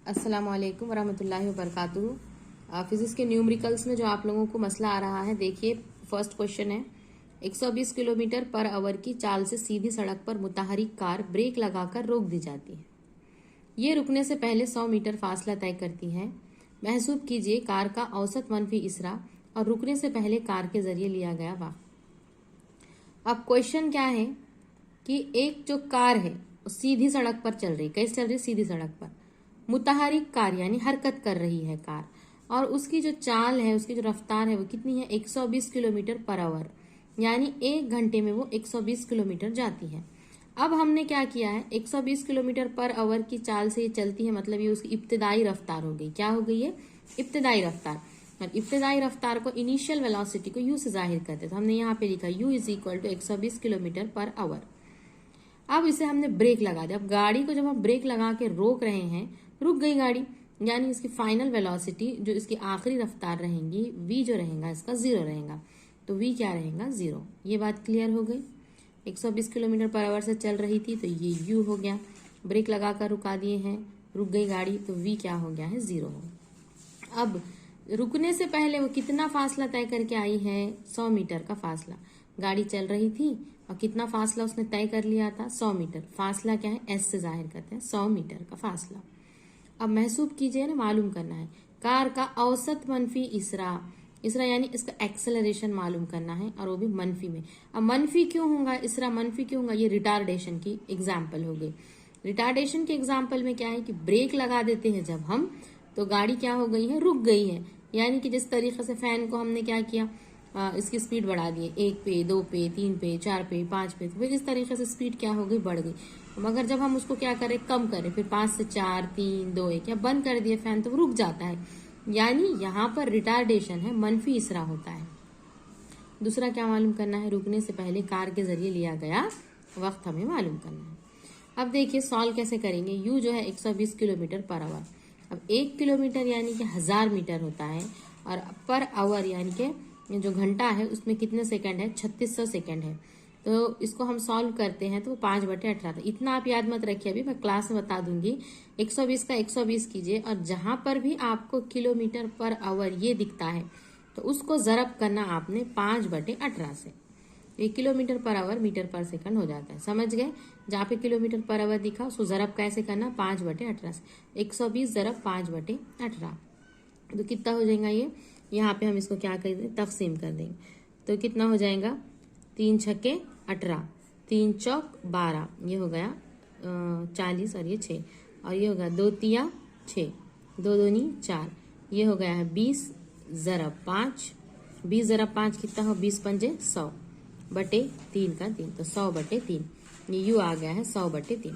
अस्सलाम वालेकुम वरहमतुल्लाहि वबरकातुहू। फिजिक्स के न्यूमेरिकल्स में जो आप लोगों को मसला आ रहा है, देखिए फर्स्ट क्वेश्चन है 120 किलोमीटर पर आवर की चाल से सीधी सड़क पर मुतहरिक कार ब्रेक लगाकर रोक दी जाती है। ये रुकने से पहले 100 मीटर फासला तय करती है। महसूब कीजिए कार का औसत मनफी इसरा और रुकने से पहले कार के जरिए लिया गया वक्त। अब क्वेश्चन क्या है कि एक जो कार है वो सीधी सड़क पर चल रही, कैसे चल रही? सीधी सड़क पर। मुतहरिक कार यानी हरकत कर रही है कार, और उसकी जो चाल है, उसकी जो रफ्तार है वो कितनी है? 120 किलोमीटर पर आवर, यानी 1 घंटे में वो 120 किलोमीटर जाती है। अब हमने क्या किया है, 120 किलोमीटर पर आवर की चाल से ये चलती है, मतलब ये उसकी इब्तिदाई रफ्तार हो गई। क्या हो गई है? इब्तिदाई रफ्तार। और इब्तिदाई रफ्तार को, इनिशियल वेलोसिटी को यू से जाहिर करते, तो हमने यहाँ पे लिखा u is equal to 120 kilometre per hour. अब इसे हमने ब्रेक लगा दिया। अब गाड़ी को जब हम ब्रेक लगा के रोक रहे हैं, रुक गई गाड़ी, यानी इसकी फाइनल वेलोसिटी, जो इसकी आखिरी रफ्तार रहेंगी, v जो रहेगा इसका 0 रहेगा। तो v क्या रहेगा? 0। ये बात क्लियर हो गई। 120 किलोमीटर पर आवर से चल रही थी तो ये u हो गया, ब्रेक लगाकर रुका दिए हैं, रुक गई गाड़ी, तो v क्या हो गया है? 0 हो। अब रुकने से पहले वो कितना फासला तय करके आई है? 100 मीटर का फासला। गाड़ी चल रही थी और कितना फासला उसने तय कर लिया था? 100 मीटर। फासला क्या है? s से जाहिर करते हैं, 100 मीटर का फासला। अब महसूब कीजिए ना, मालूम करना है कार का औसत मनफी इसरा। इसरा यानी इसका एक्सेलरेशन मालूम करना है, और वो भी मनफी में। अब मनफी क्यों होगा? इसरा मनफी क्यों होगा? ये रिटार्डेशन की एग्जाम्पल हो गई। रिटार्डेशन के एग्जाम्पल में क्या है कि ब्रेक लगा देते हैं जब हम, तो गाड़ी क्या हो गई है? रुक गई है। यानी कि जिस तरीके से फैन को हमने क्या किया, इसकी स्पीड बढ़ा दी, 1 पे, 2 पे, 3 पे, 4 पे, 5 पे, तो फिर इस तरीके से स्पीड क्या हो गई? बढ़ गई। मगर जब हम उसको क्या करें? कम करें, फिर 5 से 4, 3, 2, 1 या बंद कर दिए फैन, तो वो रुक जाता है। यानी यहाँ पर रिटार्डेशन है, मनफी इसरा होता है। दूसरा क्या मालूम करना है? रुकने से पहले कार के जरिए लिया गया वक्त हमें मालूम करना है। अब देखिए सॉल्व कैसे करेंगे। u जो है 120 किलोमीटर पर आवर। अब 1 किलोमीटर यानी कि 1000 मीटर होता है, और पर आवर यानी कि जो घंटा है उसमें कितने सेकंड है? 3600 सेकंड है। तो इसको हम सॉल्व करते हैं तो वो 5/18 था। इतना आप याद मत रखिए, अभी मैं क्लास में बता दूंगी। 120 का 120 कीजिए, और जहां पर भी आपको किलोमीटर पर आवर ये दिखता है तो उसको जरब करना आपने 5/18 से। ये किलोमीटर पर आवर मीटर पर सेकंड हो जाता है, समझ गए? जहाँ पे किलोमीटर पर आवर दिखा उसको जरब कैसे करना? 5/18 से। 120 जरब 5/18, तो कितना हो जाएगा ये? यहाँ पे हम इसको क्या कर देंगे? तकसीम कर देंगे, तो कितना हो जाएगा? 3 छक्के 18, 3 चौक 12, ये हो गया 40, और ये 6, और ये हो गया 2 तिया 6, 2 दूनी 4, ये हो गया है 20 जरब 5। 20 जरब 5 कितना हो? 20 पंजे 100/3 का 3, तो 100/3। ये यू आ गया है 100/3।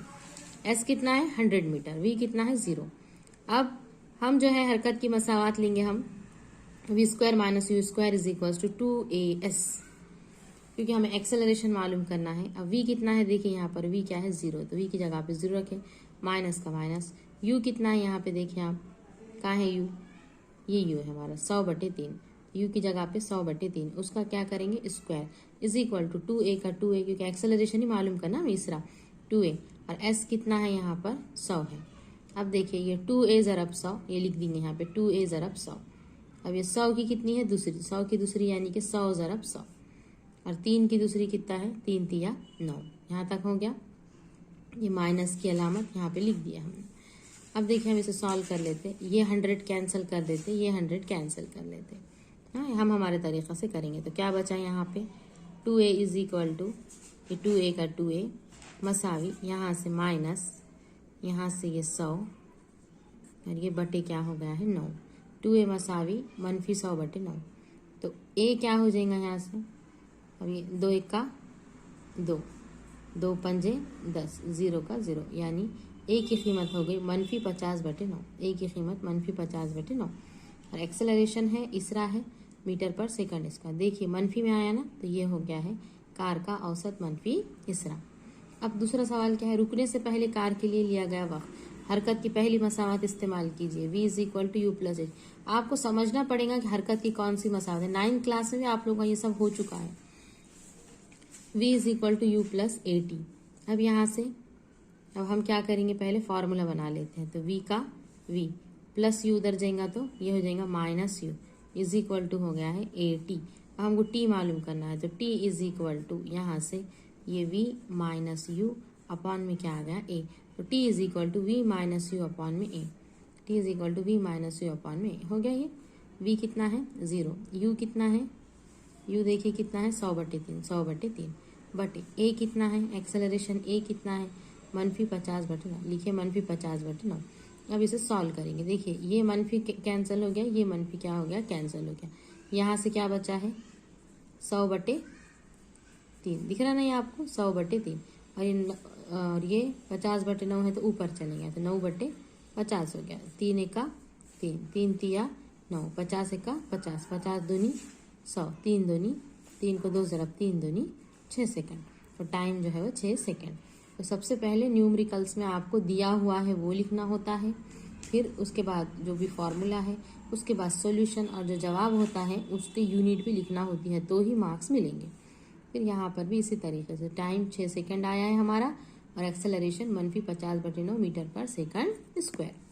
एस कितना है? 100 मीटर। वी कितना है? 0। अब हम जो है हरकत की मसावात लेंगे हम, v² minus u² is equal to 2as, क्योंकि हमें एक्सेलरेशन मालूम करना है। अब v कितना है? देखिए यहाँ पर v क्या है? 0, तो v की जगह पे 0 रखें, माइनस का माइनस। u कितना है यहाँ पे? देखिए आप, कहाँ है u? ये u है हमारा 100/3। u की जगह पे 100/3, उसका क्या करेंगे? Square is equal to 2a का 2a, क्योंकि एक्सेलरेशन ही मालूम करना तीसरा 2a, और s कितना है यहाँ पर? 100 है। अब देखिए ये 2a ज़रब 100, ये लिख देंगे यहाँ पे 2a ज़रब 100। अब ये 100 की कितनी है? दूसरी। 100 की दूसरी यानी कि 100 ज़रब 100, और 3 की दूसरी कितना है? 3 तिया 9। यहाँ तक हो गया। ये माइनस की अलामत यहाँ पे लिख दिया हमने। अब देखिए हम इसे सॉल्व कर लेते, ये 100 कैंसिल कर देते, ये 100 कैंसिल कर लेते। हाँ, हम हमारे तरीक़े से करेंगे। तो क्या बचा यहाँ पे? 2a इज इक्वल टू, ये 2a का 2a मसावी, यहाँ से माइनस, यहाँ से ये 100, और ये बटे क्या हो गया है? 9। 2a मसावी मनफी 100/9, तो a क्या हो जाएगा यहाँ से? अब ये 2 1 का 2, 2 पंजे 10, 0 का 0, यानी a की कीमत हो गई मनफी 50/9। a की कीमत मनफी 50/9, और एक्सेलरेशन है, इसरा है, मीटर पर सेकंड इसका। देखिए मनफी में आया ना, तो ये हो गया है कार का औसत मनफी इसरा। अब दूसरा सवाल क्या है? रुकने से पहले कार के लिए लिया गया वक्त। हरकत की पहली मसावत इस्तेमाल कीजिए, v is equal to u+h। आपको समझना पड़ेगा कि हरकत की कौन सी मसावत है। 9th क्लास में भी आप लोगों का ये सब हो चुका है। v is equal to u+at। अब यहाँ से अब हम क्या करेंगे? पहले फॉर्मूला बना लेते हैं। तो v का v प्लस u उधर जाएगा तो ये हो जाएगा minus u is equal to हो गया है at। अब हमको t मालूम करना है तो t इज इक्वल टू यहाँ से ये v माइनस u अपॉन में क्या आ गया a, तो t is equal to v minus u upon में a, t is equal to v minus u upon में a हो गया। ये v कितना है 0, u कितना है, u देखिए कितना है 100/3, 100/3 बटे a कितना है, एक्सेलरेशन a कितना है -50/9, लिखिए -50/9। अब इसे सॉल्व करेंगे, देखिए ये मनफी कैंसिल हो गया, ये मनफी क्या हो गया कैंसिल हो गया, यहाँ से क्या बचा है 100/3 दिख रहा नहीं आपको 100/3 और ये 50/9 है तो ऊपर चले गया तो 9/50 हो गया, 3 एका 3, 3 तिया 9, 50 एका 50, 50 दूनी 100, 3 दूनी 3 को 2 ज़रब 3 दूनी 6 सेकंड, तो टाइम जो है वो 6 सेकंड। तो सबसे पहले न्यूमेरिकल्स में आपको दिया हुआ है वो लिखना होता है, फिर उसके बाद जो भी फॉर्मूला है, उसके बाद सॉल्यूशन और जो जवाब होता है उसके यूनिट भी लिखना होती है तो ही मार्क्स मिलेंगे। फिर यहाँ पर भी इसी तरीके से टाइम 6 सेकंड आया है हमारा और एक्सेलरेशन -50/9 मीटर पर सेकंड स्क्वायर।